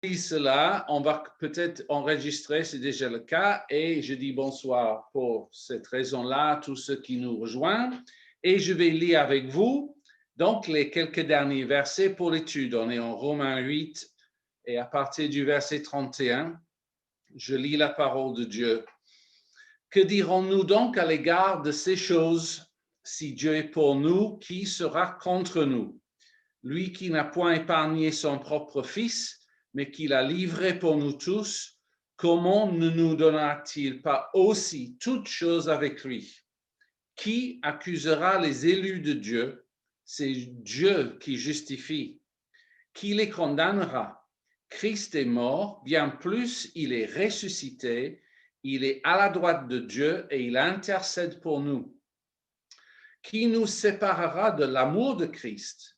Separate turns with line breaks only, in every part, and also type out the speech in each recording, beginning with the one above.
Cela, on va peut-être enregistrer, c'est déjà le cas, et je dis bonsoir pour cette raison-là à tous ceux qui nous rejoignent. Et je vais lire avec vous donc les quelques derniers versets pour l'étude. On est en Romains 8 et à partir du verset 31, je lis la parole de Dieu. Que dirons-nous donc à l'égard de ces choses? Si Dieu est pour nous, qui sera contre nous? Lui qui n'a point épargné son propre Fils, mais qui l'a livré pour nous tous, comment ne nous donnera-t-il pas aussi toutes choses avec lui? Qui accusera les élus de Dieu? C'est Dieu qui justifie. Qui les condamnera? Christ est mort, bien plus, il est ressuscité, il est à la droite de Dieu et il intercède pour nous. Qui nous séparera de l'amour de Christ?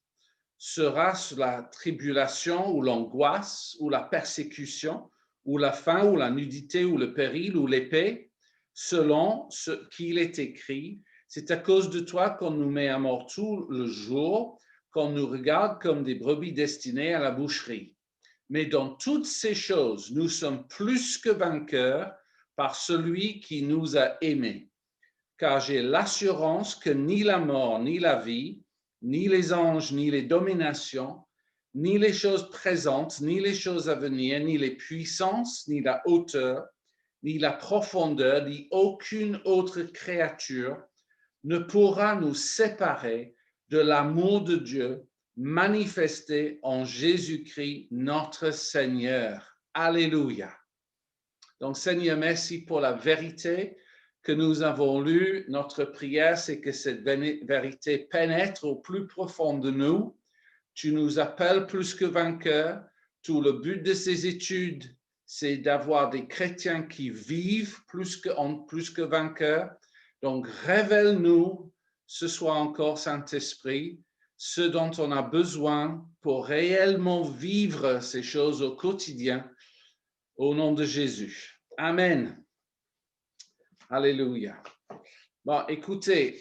Sera-ce la tribulation ou l'angoisse ou la persécution ou la faim ou la nudité ou le péril ou l'épée? Selon ce qu'il est écrit, c'est à cause de toi qu'on nous met à mort tout le jour, qu'on nous regarde comme des brebis destinées à la boucherie. Mais dans toutes ces choses, nous sommes plus que vainqueurs par celui qui nous a aimés. Car j'ai l'assurance que ni la mort, ni la vie, ni les anges, ni les dominations, ni les choses présentes, ni les choses à venir, ni les puissances, ni la hauteur, ni la profondeur, ni aucune autre créature ne pourra nous séparer de l'amour de Dieu manifesté en Jésus-Christ, notre Seigneur. Alléluia. Donc, Seigneur, merci pour la vérité que nous avons lue. Notre prière, c'est que cette vérité pénètre au plus profond de nous. Tu nous appelles plus que vainqueurs. Tout le but de ces études, c'est d'avoir des chrétiens qui vivent plus que vainqueurs. Donc, révèle-nous ce soir encore, Saint-Esprit, ce dont on a besoin pour réellement vivre ces choses au quotidien. Au nom de Jésus. Amen. Alléluia. Bon, écoutez,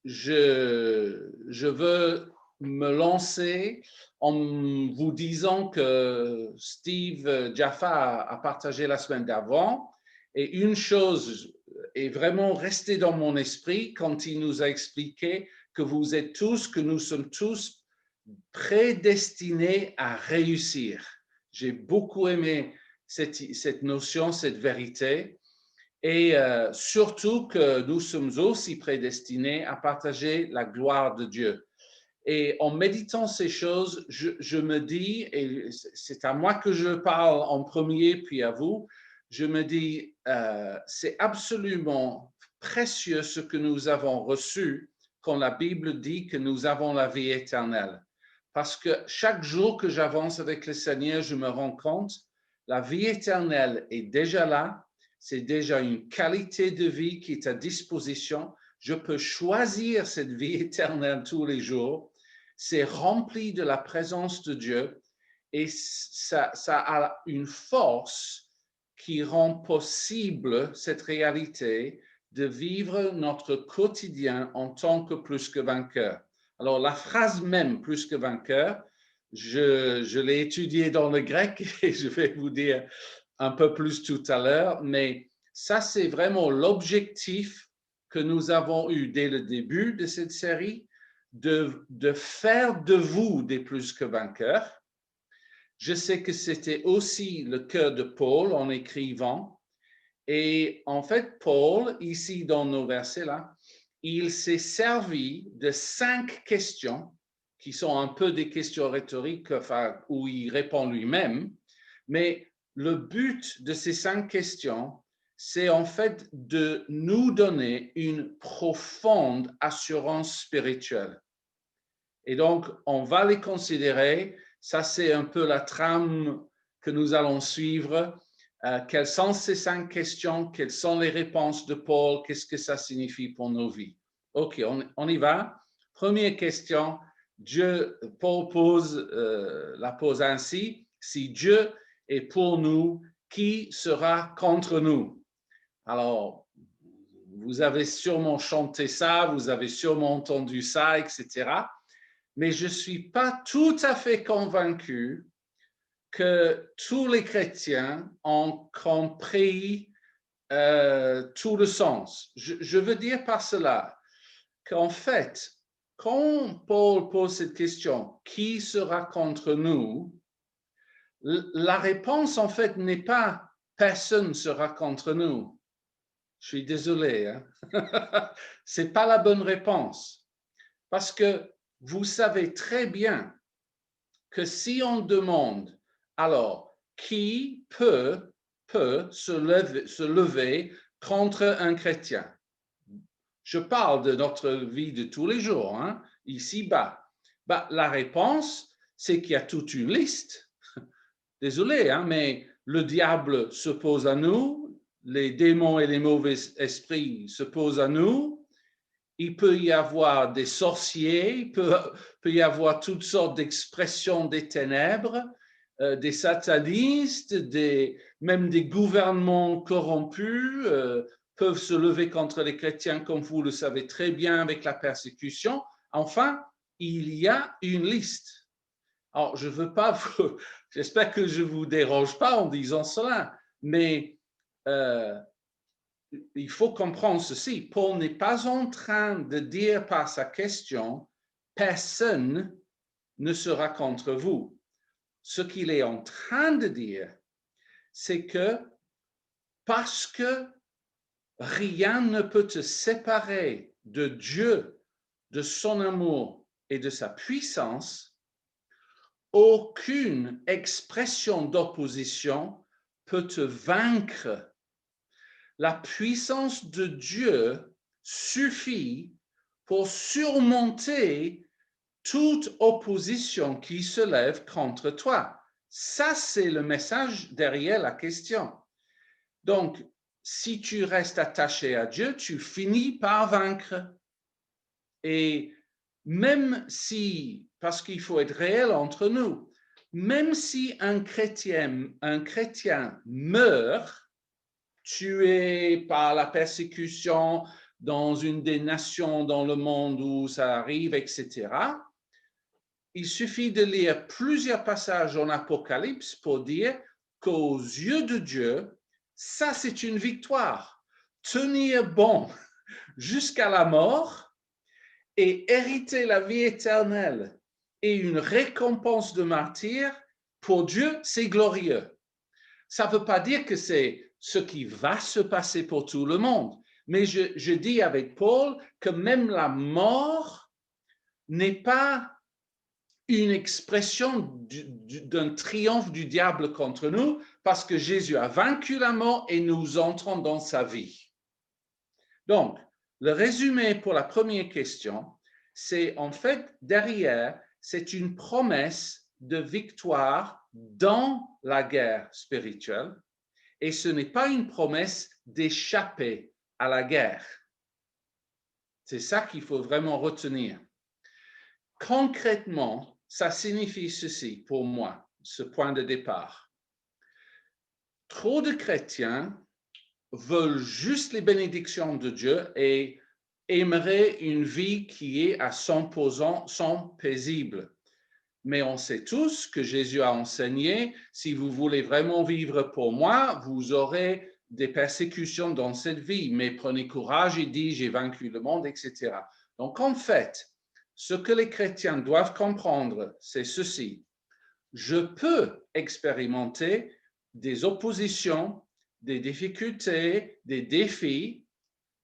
je veux me lancer en vous disant que Steve Jaffa a partagé la semaine d'avant et une chose est vraiment restée dans mon esprit quand il nous a expliqué que vous êtes tous, que nous sommes tous prédestinés à réussir. J'ai beaucoup aimé cette notion, cette vérité. Et surtout que nous sommes aussi prédestinés à partager la gloire de Dieu. Et en méditant ces choses, je me dis, et c'est à moi que je parle en premier, puis à vous, je me dis, c'est absolument précieux ce que nous avons reçu quand la Bible dit que nous avons la vie éternelle. Parce que chaque jour que j'avance avec le Seigneur, je me rends compte, la vie éternelle est déjà là. C'est déjà une qualité de vie qui est à disposition. Je peux choisir cette vie éternelle tous les jours. C'est rempli de la présence de Dieu et ça a une force qui rend possible cette réalité de vivre notre quotidien en tant que plus que vainqueur. Alors, la phrase même, plus que vainqueur, je l'ai étudiée dans le grec et je vais vous dire un peu plus tout à l'heure, mais ça, c'est vraiment l'objectif que nous avons eu dès le début de cette série, de faire de vous des plus que vainqueurs. Je sais que c'était aussi le cœur de Paul en écrivant. Et en fait, Paul, ici dans nos versets-là, il s'est servi de 5 questions qui sont un peu des questions rhétoriques, enfin, où il répond lui-même. Mais le but de ces 5 questions, c'est en fait de nous donner une profonde assurance spirituelle. Et donc, on va les considérer. Ça, c'est un peu la trame que nous allons suivre. Quelles sont ces 5 questions? Quelles sont les réponses de Paul? Qu'est-ce que ça signifie pour nos vies? OK, on y va. Première question. Paul la pose ainsi. Si Dieu est pour nous, qui sera contre nous? Alors, vous avez sûrement chanté ça, vous avez sûrement entendu ça, etc. Mais je ne suis pas tout à fait convaincu que tous les chrétiens ont compris tout le sens. Je veux dire par cela qu'en fait, quand Paul pose cette question, qui sera contre nous? La réponse, en fait, n'est pas personne sera contre nous. Je suis désolé, hein? C'est pas la bonne réponse. Parce que vous savez très bien que si on demande, alors, qui peut se lever contre un chrétien? Je parle de notre vie de tous les jours, hein, ici-bas. Bah, la réponse, c'est qu'il y a toute une liste. Désolé, hein, mais le diable se pose à nous, les démons et les mauvais esprits se posent à nous, il peut y avoir des sorciers, il peut y avoir toutes sortes d'expressions des ténèbres, des satanistes, même des gouvernements corrompus peuvent se lever contre les chrétiens, comme vous le savez très bien, avec la persécution. Enfin, il y a une liste. Alors, je veux pas vous, j'espère que je vous dérange pas en disant cela, mais il faut comprendre ceci. Paul n'est pas en train de dire par sa question, personne ne sera contre vous. Ce qu'il est en train de dire, c'est que parce que rien ne peut te séparer de Dieu, de son amour et de sa puissance, aucune expression d'opposition peut te vaincre. La puissance de Dieu suffit pour surmonter toute opposition qui se lève contre toi. Ça, c'est le message derrière la question. Donc, si tu restes attaché à Dieu, tu finis par vaincre. Et même si, parce qu'il faut être réel entre nous, même si un chrétien meurt, tué par la persécution dans une des nations dans le monde où ça arrive, etc., il suffit de lire plusieurs passages en Apocalypse pour dire qu'aux yeux de Dieu, ça c'est une victoire. Tenir bon jusqu'à la mort et hériter la vie éternelle et une récompense de martyr, pour Dieu, c'est glorieux. Ça ne veut pas dire que c'est ce qui va se passer pour tout le monde, mais je dis avec Paul que même la mort n'est pas une expression d'un triomphe du diable contre nous, parce que Jésus a vaincu la mort et nous entrons dans sa vie. Donc, le résumé pour la première question, c'est en fait derrière, c'est une promesse de victoire dans la guerre spirituelle, et ce n'est pas une promesse d'échapper à la guerre. C'est ça qu'il faut vraiment retenir. Concrètement, ça signifie ceci pour moi, ce point de départ. Trop de chrétiens veulent juste les bénédictions de Dieu et aimeraient une vie qui est à 100% paisible. Mais on sait tous que Jésus a enseigné, si vous voulez vraiment vivre pour moi, vous aurez des persécutions dans cette vie, mais prenez courage, il dit, j'ai vaincu le monde, etc. Donc en fait, ce que les chrétiens doivent comprendre, c'est ceci. Je peux expérimenter des oppositions, des difficultés, des défis,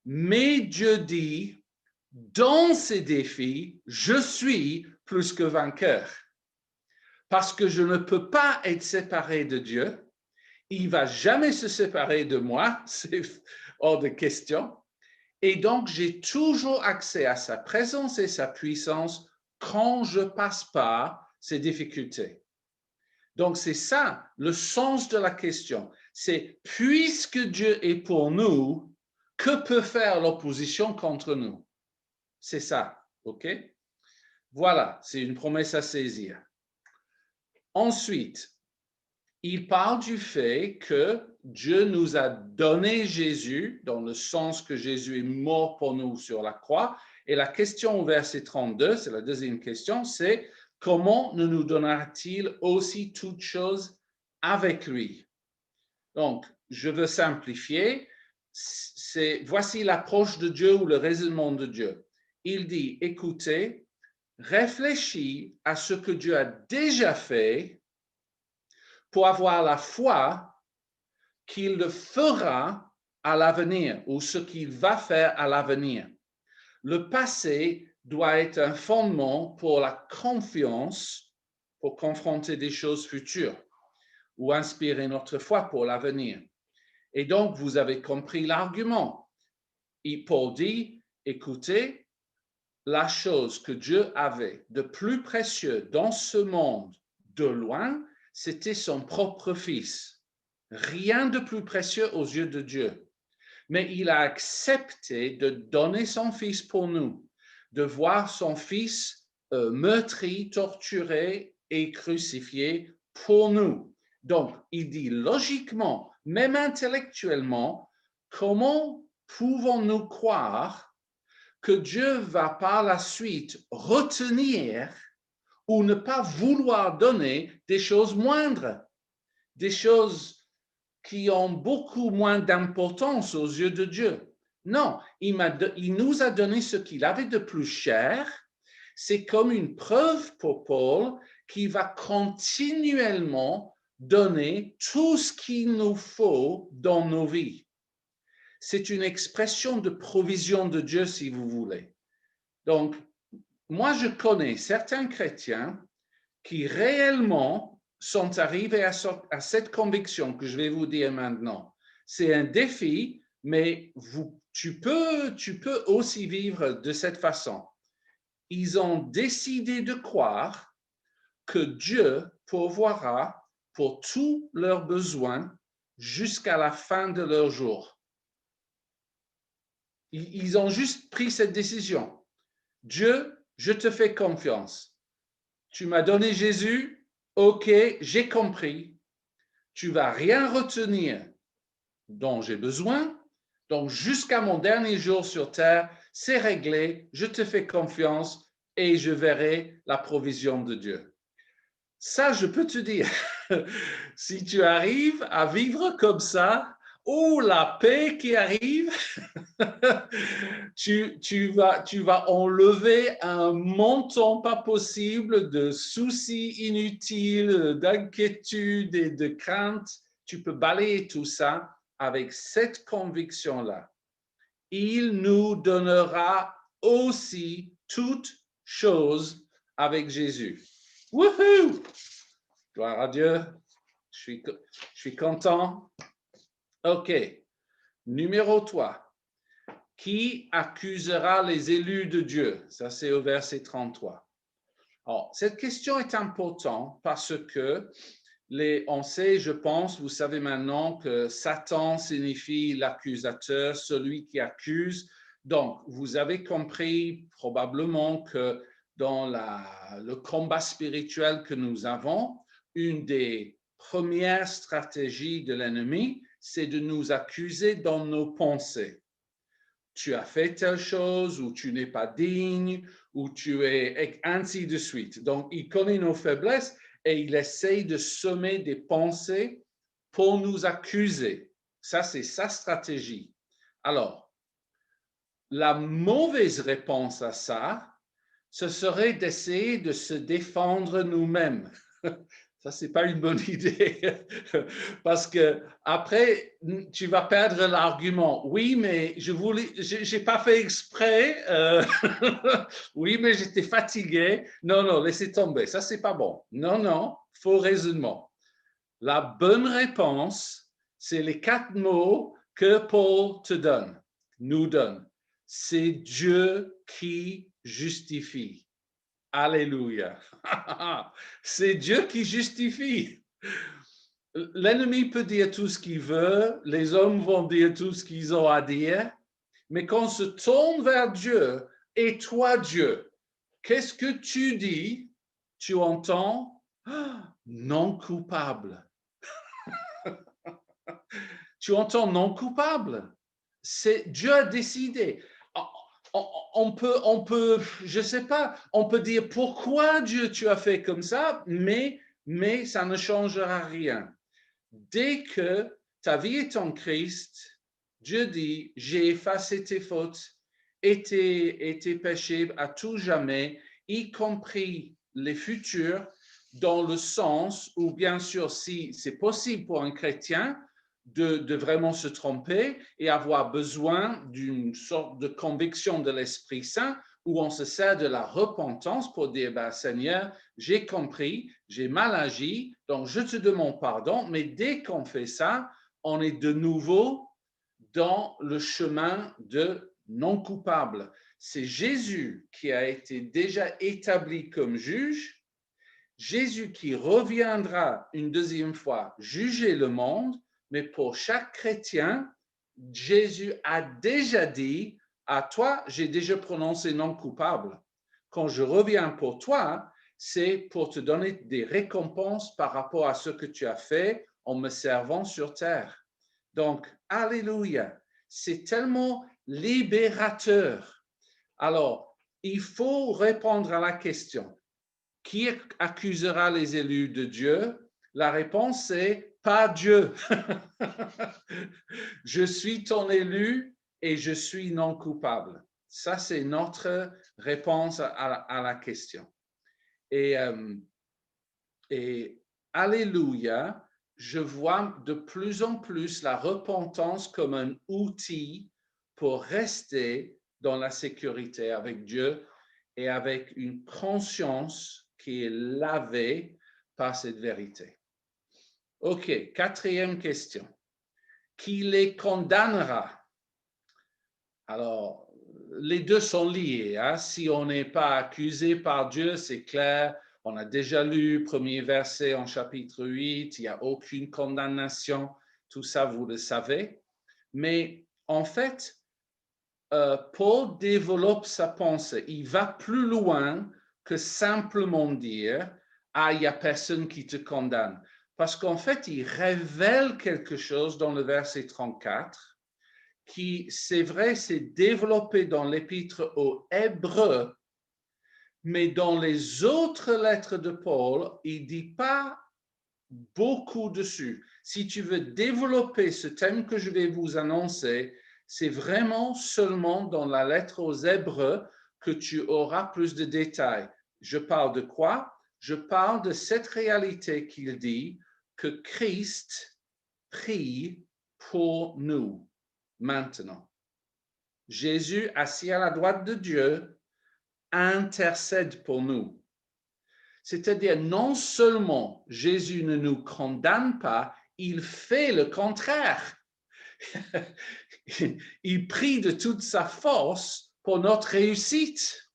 mais Dieu dit, dans ces défis, je suis plus que vainqueur. Parce que je ne peux pas être séparé de Dieu. Il ne va jamais se séparer de moi, c'est hors de question. Et donc, j'ai toujours accès à sa présence et sa puissance quand je passe par ces difficultés. Donc, c'est ça le sens de la question. C'est puisque Dieu est pour nous, que peut faire l'opposition contre nous? C'est ça, OK? Voilà, c'est une promesse à saisir. Ensuite, il parle du fait que Dieu nous a donné Jésus, dans le sens que Jésus est mort pour nous sur la croix. Et la question au verset 32, c'est la deuxième question, c'est comment ne nous donnera-t-il aussi toutes choses avec lui. Donc, je veux simplifier. Voici l'approche de Dieu ou le raisonnement de Dieu. Il dit, écoutez, réfléchis à ce que Dieu a déjà fait pour avoir la foi qu'il le fera à l'avenir ou ce qu'il va faire à l'avenir. Le passé doit être un fondement pour la confiance, pour confronter des choses futures ou inspirer notre foi pour l'avenir. Et donc, vous avez compris l'argument. Et Paul dit, écoutez, la chose que Dieu avait de plus précieux dans ce monde de loin, c'était son propre Fils. Rien de plus précieux aux yeux de Dieu. Mais il a accepté de donner son Fils pour nous, de voir son Fils meurtri, torturé et crucifié pour nous. Donc, il dit logiquement, même intellectuellement, comment pouvons-nous croire que Dieu va par la suite retenir ou ne pas vouloir donner des choses moindres, des choses qui ont beaucoup moins d'importance aux yeux de Dieu? Non, il nous a donné ce qu'il avait de plus cher. C'est comme une preuve pour Paul qui va continuellement donner tout ce qu'il nous faut dans nos vies. C'est une expression de provision de Dieu, si vous voulez. Donc, moi, je connais certains chrétiens qui réellement sont arrivés à cette conviction que je vais vous dire maintenant. C'est un défi, mais tu peux aussi vivre de cette façon. Ils ont décidé de croire que Dieu pourvoira pour tous leurs besoins jusqu'à la fin de leur jour. Ils ont juste pris cette décision. Dieu, je te fais confiance. Tu m'as donné Jésus, ok, j'ai compris. Tu ne vas rien retenir dont j'ai besoin. Donc, jusqu'à mon dernier jour sur terre, c'est réglé. Je te fais confiance et je verrai la provision de Dieu. Ça, je peux te dire, si tu arrives à vivre comme ça, oh, la paix qui arrive, tu vas enlever un montant pas possible de soucis inutiles, d'inquiétudes et de craintes. Tu peux balayer tout ça avec cette conviction-là. Il nous donnera aussi toutes choses avec Jésus. Wouhou! Gloire à Dieu. Je suis content. OK. Numéro 3. Qui accusera les élus de Dieu? Ça, c'est au verset 33. Alors, cette question est importante parce que on sait, je pense, vous savez maintenant que Satan signifie l'accusateur, celui qui accuse. Donc, vous avez compris probablement que dans le combat spirituel que nous avons, une des premières stratégies de l'ennemi, c'est de nous accuser dans nos pensées. Tu as fait telle chose, ou tu n'es pas digne, ou tu es ainsi de suite. Donc, il connaît nos faiblesses et il essaye de semer des pensées pour nous accuser. Ça, c'est sa stratégie. Alors, la mauvaise réponse à ça, ce serait d'essayer de se défendre nous-mêmes. Ça, c'est pas une bonne idée parce que après, tu vas perdre l'argument. Oui, mais j'ai pas fait exprès. Oui, mais j'étais fatigué. Non, non, laissez tomber. Ça, c'est pas bon. Non, non, faux raisonnement. La bonne réponse, c'est les 4 mots que Paul nous donne. C'est Dieu qui justifie. Alléluia. C'est Dieu qui justifie. L'ennemi peut dire tout ce qu'il veut, les hommes vont dire tout ce qu'ils ont à dire, mais quand on se tourne vers Dieu, et toi Dieu, qu'est-ce que tu dis? Tu entends? Non coupable. Tu entends non coupable. C'est Dieu a décidé. On peut, je sais pas, on peut dire pourquoi Dieu tu as fait comme ça, mais ça ne changera rien. Dès que ta vie est en Christ, Dieu dit, j'ai effacé tes fautes et tes péchés à tout jamais, y compris les futurs, dans le sens où, bien sûr, si c'est possible pour un chrétien de vraiment se tromper et avoir besoin d'une sorte de conviction de l'Esprit Saint, où on se sert de la repentance pour dire, ben, Seigneur, j'ai compris, j'ai mal agi, donc je te demande pardon, mais dès qu'on fait ça, on est de nouveau dans le chemin de non coupable. C'est Jésus qui a été déjà établi comme juge, Jésus qui reviendra une deuxième fois juger le monde, mais pour chaque chrétien, Jésus a déjà dit, à toi, j'ai déjà prononcé non coupable. Quand je reviens pour toi, c'est pour te donner des récompenses par rapport à ce que tu as fait en me servant sur terre. Donc, alléluia, c'est tellement libérateur. Alors, il faut répondre à la question, qui accusera les élus de Dieu? La réponse est pas Dieu. Je suis ton élu et je suis non coupable. Ça, c'est notre réponse à la question. Et alléluia, je vois de plus en plus la repentance comme un outil pour rester dans la sécurité avec Dieu et avec une conscience qui est lavée par cette vérité. OK, quatrième question. Qui les condamnera? Alors, les deux sont liés. Hein? Si on n'est pas accusé par Dieu, c'est clair. On a déjà lu premier verset en chapitre 8, il n'y a aucune condamnation. Tout ça, vous le savez. Mais en fait, Paul développe sa pensée. Il va plus loin que simplement dire « Ah, il n'y a personne qui te condamne ». Parce qu'en fait, il révèle quelque chose dans le verset 34 qui, c'est vrai, s'est développé dans l'épître aux Hébreux, mais dans les autres lettres de Paul, il ne dit pas beaucoup dessus. Si tu veux développer ce thème que je vais vous annoncer, c'est vraiment seulement dans la lettre aux Hébreux que tu auras plus de détails. Je parle de quoi? Je parle de cette réalité qu'il dit que Christ prie pour nous maintenant. Jésus, assis à la droite de Dieu, intercède pour nous. C'est-à-dire, non seulement Jésus ne nous condamne pas, il fait le contraire. Il prie de toute sa force pour notre réussite.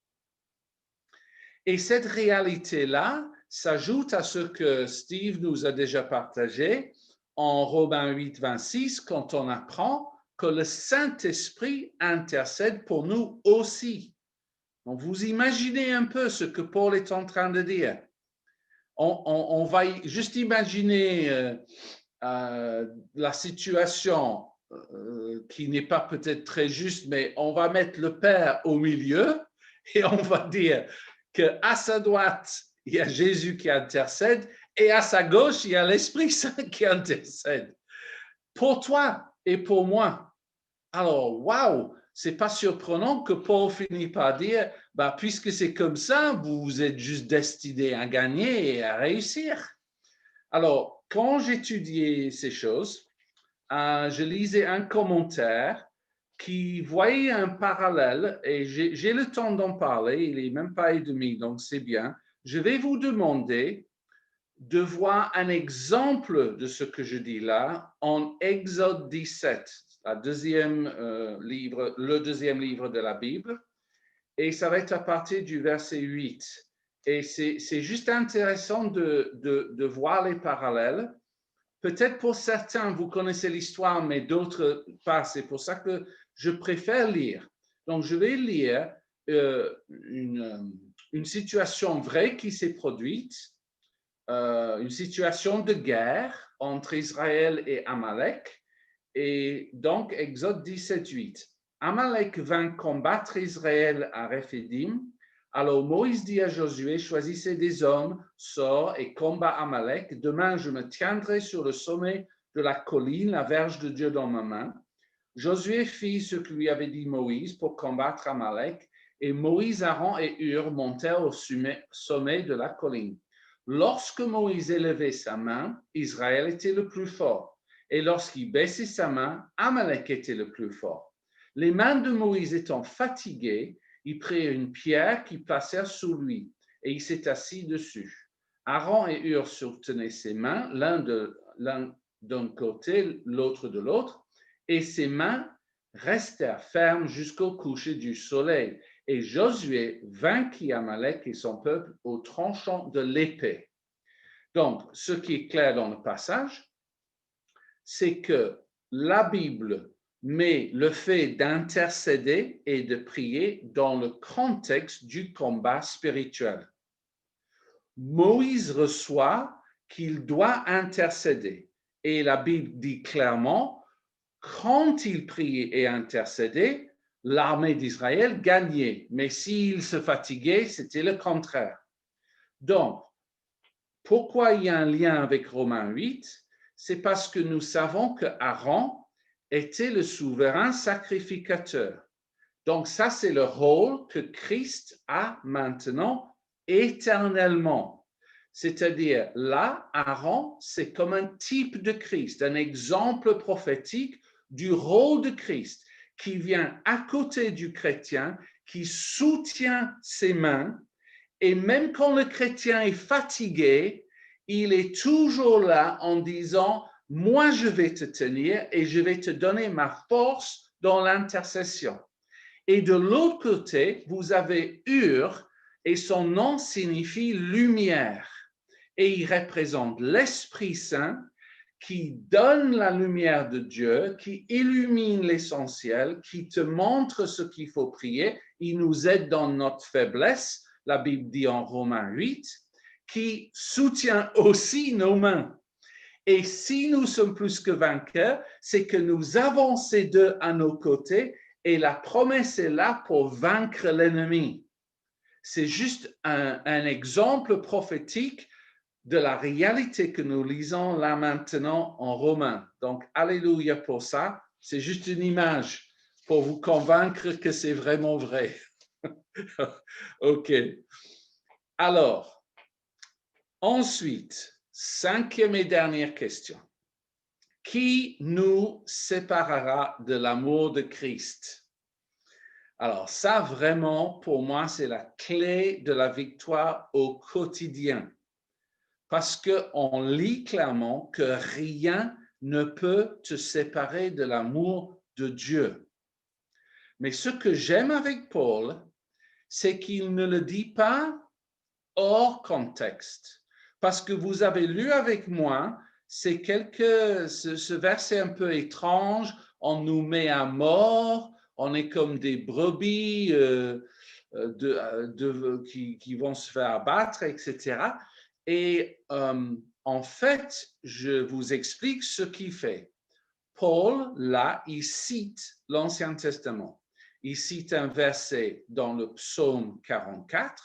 Et cette réalité-là s'ajoute à ce que Steve nous a déjà partagé en Romains 8, 26, quand on apprend que le Saint-Esprit intercède pour nous aussi. Donc, vous imaginez un peu ce que Paul est en train de dire. On va juste imaginer la situation qui n'est pas peut-être très juste, mais on va mettre le Père au milieu et on va dire qu'à sa droite, il y a Jésus qui intercède et à sa gauche, il y a l'Esprit Saint qui intercède. Pour toi et pour moi. Alors, waouh, c'est pas surprenant que Paul finit par dire, bah, puisque c'est comme ça, vous êtes juste destiné à gagner et à réussir. Alors, quand j'étudiais ces choses, je lisais un commentaire qui voyait un parallèle, et j'ai le temps d'en parler, il n'est même pas et demi, donc c'est bien. Je vais vous demander de voir un exemple de ce que je dis là en Exode 17, le deuxième livre de la Bible, et ça va être à partir du verset 8. Et c'est juste intéressant de voir les parallèles. Peut-être pour certains, vous connaissez l'histoire, mais d'autres pas. C'est pour ça que je préfère lire. Donc, je vais lire une situation vraie qui s'est produite, une situation de guerre entre Israël et Amalek. Et donc, Exode 17, 8. Amalek vint combattre Israël à Rephidim. Alors Moïse dit à Josué, choisissez des hommes, sors et combat Amalek. Demain, je me tiendrai sur le sommet de la colline, la verge de Dieu dans ma main. Josué fit ce que lui avait dit Moïse pour combattre Amalek, et Moïse, Aaron et Hur montèrent au sommet de la colline. Lorsque Moïse élevait sa main, Israël était le plus fort, et lorsqu'il baissait sa main, Amalek était le plus fort. Les mains de Moïse étant fatiguées, il prit une pierre qu'ils placèrent sous lui, et il s'est assis dessus. Aaron et Hur soutenaient ses mains, l'un d'un côté, l'autre de l'autre, et ses mains restèrent fermes jusqu'au coucher du soleil. Et Josué vainquit Amalek et son peuple au tranchant de l'épée. Donc, ce qui est clair dans le passage, c'est que la Bible met le fait d'intercéder et de prier dans le contexte du combat spirituel. Moïse reçoit qu'il doit intercéder. Et la Bible dit clairement, quand il priait et intercédait, l'armée d'Israël gagnait. Mais s'il se fatiguait, c'était le contraire. Donc, pourquoi il y a un lien avec Romains 8? C'est parce que nous savons que Aaron était le souverain sacrificateur. Donc, ça, c'est le rôle que Christ a maintenant éternellement. C'est-à-dire, là, Aaron, c'est comme un type de Christ, un exemple prophétique du rôle de Christ qui vient à côté du chrétien, qui soutient ses mains, et même quand le chrétien est fatigué, il est toujours là en disant, moi je vais te tenir et je vais te donner ma force dans l'intercession. Et de l'autre côté, vous avez Hur, et son nom signifie lumière. Et il représente l'Esprit Saint qui donne la lumière de Dieu, qui illumine l'essentiel, qui te montre ce qu'il faut prier. Il nous aide dans notre faiblesse, la Bible dit en Romains 8, qui soutient aussi nos mains. Et si nous sommes plus que vainqueurs, c'est que nous avons ces deux à nos côtés et la promesse est là pour vaincre l'ennemi. C'est juste un exemple prophétique de la réalité que nous lisons là maintenant en Romains. Donc, alléluia pour ça. C'est juste une image pour vous convaincre que c'est vraiment vrai. OK. Alors, ensuite, cinquième et dernière question. Qui nous séparera de l'amour de Christ? Alors ça, vraiment, pour moi, c'est la clé de la victoire au quotidien. Parce qu'on lit clairement que rien ne peut te séparer de l'amour de Dieu. Mais ce que j'aime avec Paul, c'est qu'il ne le dit pas hors contexte. Parce que vous avez lu avec moi, c'est ce verset un peu étrange, on nous met à mort, on est comme des brebis qui vont se faire abattre, etc. Et en fait, je vous explique ce qu'il fait. Paul, là, il cite l'Ancien Testament. Il cite un verset dans le psaume 44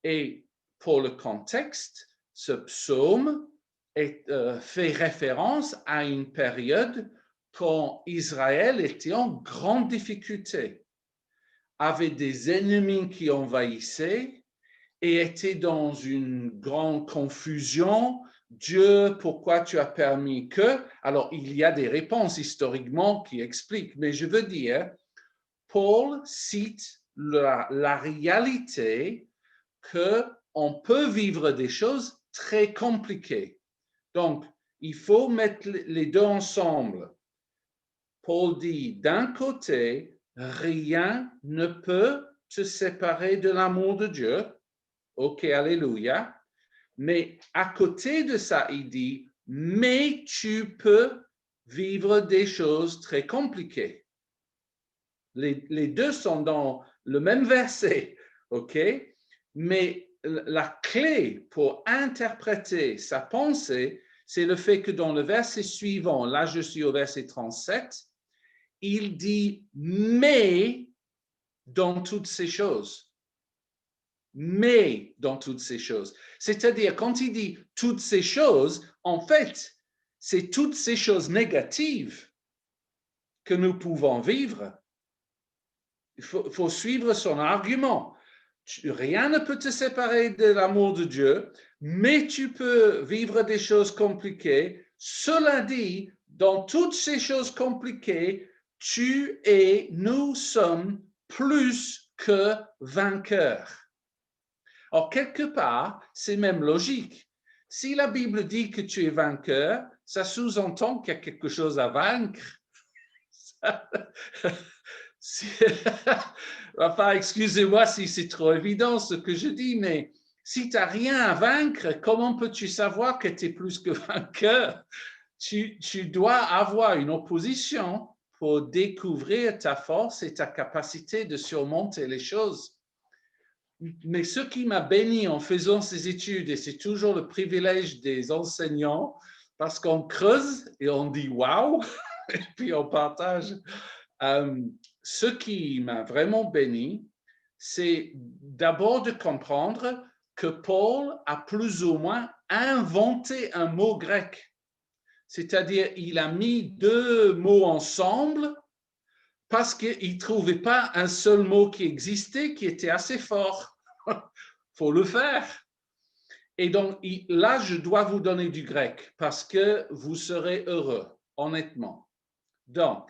et pour le contexte, ce psaume fait référence à une période quand Israël était en grande difficulté, avait des ennemis qui envahissaient et était dans une grande confusion. Dieu, pourquoi tu as permis que? Alors, il y a des réponses historiquement qui expliquent, mais je veux dire, Paul cite la réalité qu'on peut vivre des choses très compliquées. Donc, il faut mettre les deux ensemble. Paul dit, d'un côté, rien ne peut te séparer de l'amour de Dieu. OK, alléluia. Mais à côté de ça, il dit, mais tu peux vivre des choses très compliquées. Les deux sont dans le même verset, OK? Mais la clé pour interpréter sa pensée, c'est le fait que dans le verset suivant, là je suis au verset 37, il dit « mais » dans toutes ces choses. mais dans toutes ces choses. C'est-à-dire, quand il dit toutes ces choses, en fait, c'est toutes ces choses négatives que nous pouvons vivre. Il faut suivre son argument. Rien ne peut te séparer de l'amour de Dieu, mais tu peux vivre des choses compliquées. Cela dit, dans toutes ces choses compliquées, nous sommes plus que vainqueurs. Or, quelque part, c'est même logique. Si la Bible dit que tu es vainqueur, ça sous-entend qu'il y a quelque chose à vaincre. Enfin, excusez-moi si c'est trop évident ce que je dis, mais si tu n'as rien à vaincre, comment peux-tu savoir que tu es plus que vainqueur? Tu dois avoir une opposition pour découvrir ta force et ta capacité de surmonter les choses. Mais ce qui m'a béni en faisant ces études, et c'est toujours le privilège des enseignants, parce qu'on creuse et on dit « wow », et puis on partage. Ce qui m'a vraiment béni, c'est d'abord de comprendre que Paul a plus ou moins inventé un mot grec. C'est-à-dire, il a mis deux mots ensemble parce qu'il ne trouvait pas un seul mot qui existait qui était assez fort. Il faut le faire. Et donc, là, je dois vous donner du grec parce que vous serez heureux, honnêtement. Donc,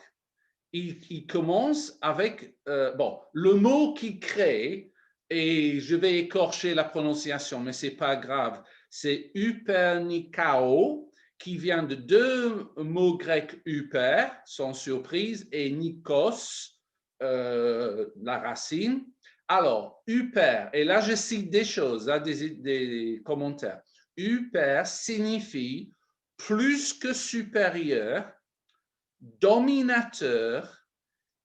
il commence avec le mot qu'il crée, et je vais écorcher la prononciation, mais ce n'est pas grave. C'est hypernikao, qui vient de deux mots grecs hyper, sans surprise, et nikos, la racine. Alors, hyper, et là je cite des choses, des commentaires. Hyper signifie plus que supérieur, dominateur,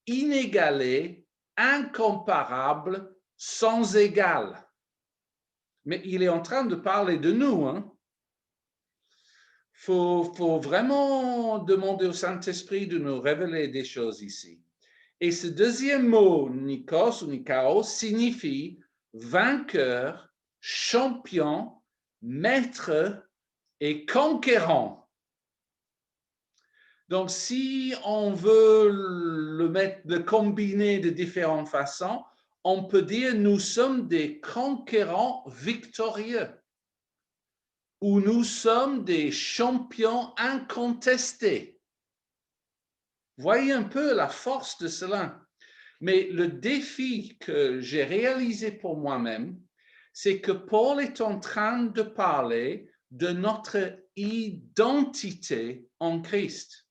inégalé, incomparable, sans égal. Mais il est en train de parler de nous. Faut vraiment demander au Saint-Esprit de nous révéler des choses ici. Et ce deuxième mot, Nikos ou Nikao, signifie vainqueur, champion, maître et conquérant. Donc, si on veut le combiner de différentes façons, on peut dire nous sommes des conquérants victorieux ou nous sommes des champions incontestés. Voyez un peu la force de cela. Mais le défi que j'ai réalisé pour moi-même, c'est que Paul est en train de parler de notre identité en Christ.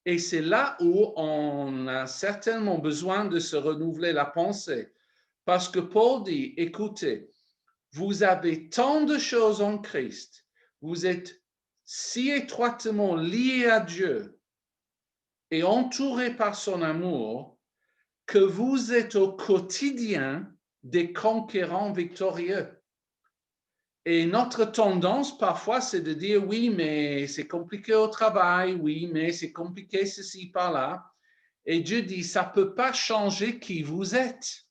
Et c'est là où on a certainement besoin de se renouveler la pensée. Parce que Paul dit, écoutez, vous avez tant de choses en Christ, vous êtes si étroitement liés à Dieu et entourés par son amour que vous êtes au quotidien des conquérants victorieux. Et notre tendance parfois, c'est de dire oui, mais c'est compliqué au travail, oui, mais c'est compliqué ceci par là. Et Dieu dit, ça ne peut pas changer qui vous êtes.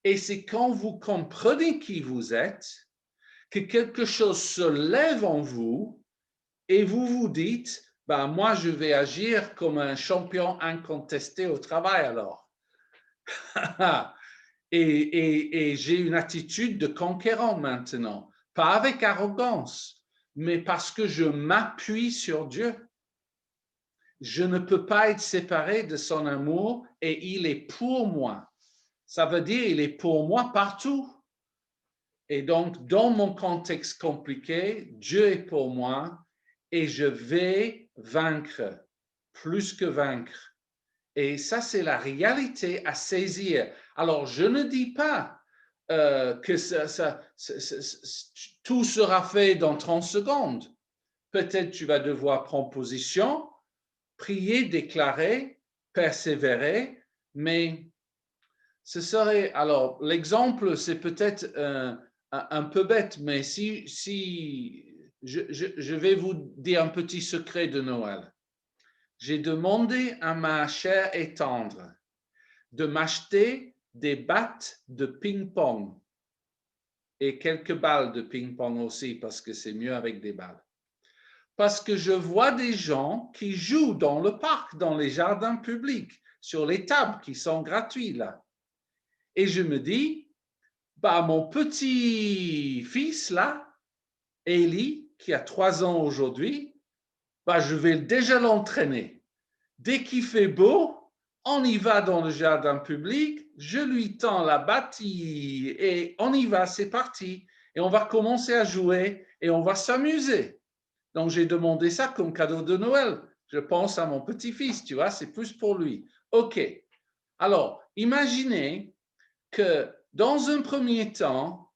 Et c'est quand vous comprenez qui vous êtes que quelque chose se lève en vous et vous vous dites, ben, moi, je vais agir comme un champion incontesté au travail alors. Et j'ai une attitude de conquérant maintenant, pas avec arrogance, mais parce que je m'appuie sur Dieu. Je ne peux pas être séparé de son amour et il est pour moi. Ça veut dire il est pour moi partout. Et donc, dans mon contexte compliqué, Dieu est pour moi et je vais vaincre, plus que vaincre. Et ça, c'est la réalité à saisir. Alors, je ne dis pas que tout sera fait dans 30 secondes. Peut-être tu vas devoir prendre position, prier, déclarer, persévérer, mais ce serait, alors l'exemple, c'est peut-être un peu bête, mais si je vais vous dire un petit secret de Noël. J'ai demandé à ma chère et tendre de m'acheter des battes de ping-pong et quelques balles de ping-pong aussi, parce que c'est mieux avec des balles. Parce que je vois des gens qui jouent dans le parc, dans les jardins publics, sur les tables qui sont gratuites là. Et je me dis, bah, mon petit-fils là, Eli, qui a 3 ans aujourd'hui, bah, je vais déjà l'entraîner. Dès qu'il fait beau, on y va dans le jardin public, je lui tends la bâtie et on y va, c'est parti. Et on va commencer à jouer et on va s'amuser. Donc, j'ai demandé ça comme cadeau de Noël. Je pense à mon petit-fils, tu vois, c'est plus pour lui. OK. Alors, imaginez que dans un premier temps,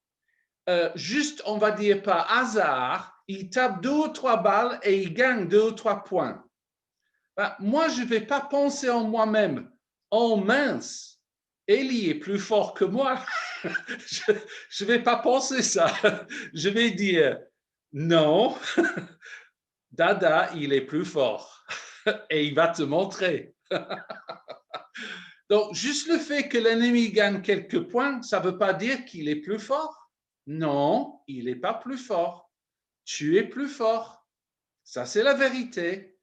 juste, on va dire par hasard, il tape 2 ou 3 balles et il gagne 2 ou 3 points. Ben, moi, je ne vais pas penser en moi-même, oh mince, Eli est plus fort que moi. Je ne vais pas penser ça. Je vais dire, non, Dada, il est plus fort et il va te montrer. Donc, juste le fait que l'ennemi gagne quelques points, ça ne veut pas dire qu'il est plus fort. Non, il n'est pas plus fort. Tu es plus fort. Ça, c'est la vérité.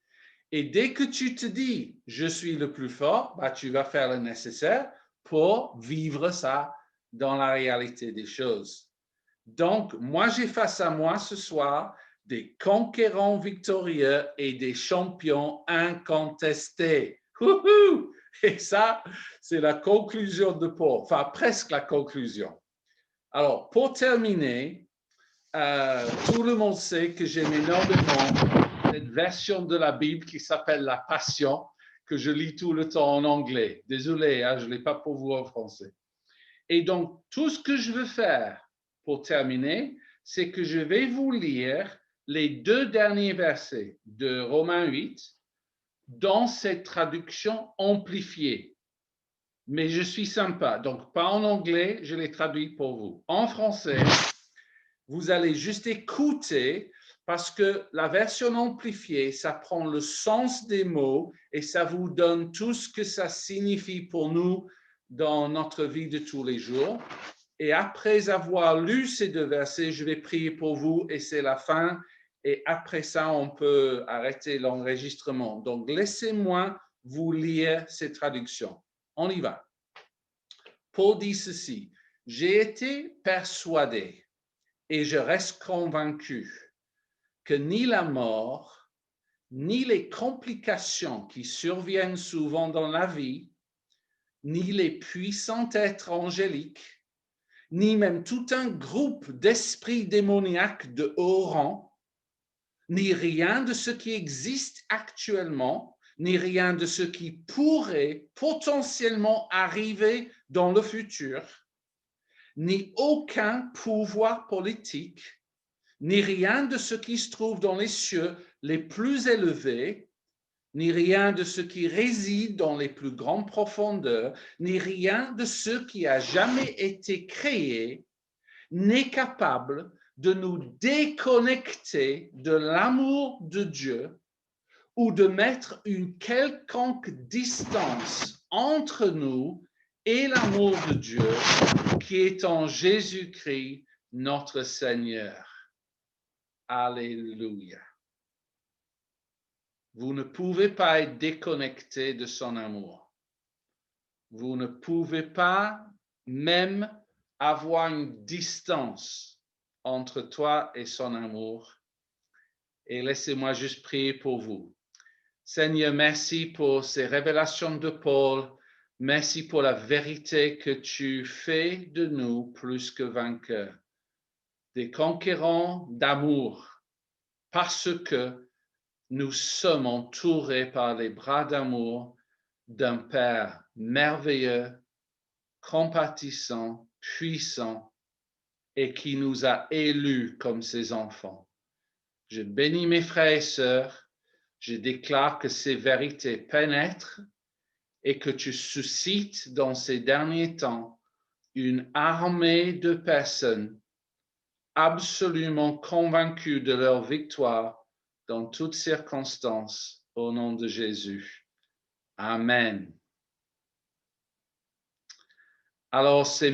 Et dès que tu te dis, je suis le plus fort, bah, tu vas faire le nécessaire pour vivre ça dans la réalité des choses. Donc, moi, j'ai face à moi ce soir des conquérants victorieux et des champions incontestés. Wouhou! Et ça, c'est la conclusion de Paul, enfin presque la conclusion. Alors, pour terminer, tout le monde sait que j'aime énormément cette version de la Bible qui s'appelle la Passion, que je lis tout le temps en anglais. Désolé, hein, je ne l'ai pas pour vous en français. Et donc, tout ce que je veux faire pour terminer, c'est que je vais vous lire les 2 derniers versets de Romains 8 dans cette traduction amplifiée. Mais je suis sympa, donc pas en anglais, je les traduis pour vous. En français, vous allez juste écouter parce que la version amplifiée, ça prend le sens des mots et ça vous donne tout ce que ça signifie pour nous dans notre vie de tous les jours. Et après avoir lu ces 2 versets, je vais prier pour vous et c'est la fin. Et après ça, on peut arrêter l'enregistrement. Donc, laissez-moi vous lire ces traductions. On y va. Paul dit ceci, « J'ai été persuadé et je reste convaincu que ni la mort, ni les complications qui surviennent souvent dans la vie, ni les puissants êtres angéliques, ni même tout un groupe d'esprits démoniaques de haut rang, ni rien de ce qui existe actuellement, ni rien de ce qui pourrait potentiellement arriver dans le futur, ni aucun pouvoir politique, ni rien de ce qui se trouve dans les cieux les plus élevés, ni rien de ce qui réside dans les plus grandes profondeurs, ni rien de ce qui a jamais été créé, n'est capable de nous déconnecter de l'amour de Dieu ou de mettre une quelconque distance entre nous et l'amour de Dieu qui est en Jésus-Christ, notre Seigneur. Alléluia. Vous ne pouvez pas être déconnecté de son amour. Vous ne pouvez pas même avoir une distance entre toi et son amour. Et laissez-moi juste prier pour vous. Seigneur, merci pour ces révélations de Paul. Merci pour la vérité que tu fais de nous plus que vainqueurs, des conquérants d'amour, parce que nous sommes entourés par les bras d'amour d'un Père merveilleux, compatissant, puissant et qui nous a élus comme ses enfants. Je bénis mes frères et sœurs. Je déclare que ces vérités pénètrent et que tu suscites dans ces derniers temps une armée de personnes absolument convaincues de leur victoire dans toutes circonstances au nom de Jésus. Amen. Alors, c'est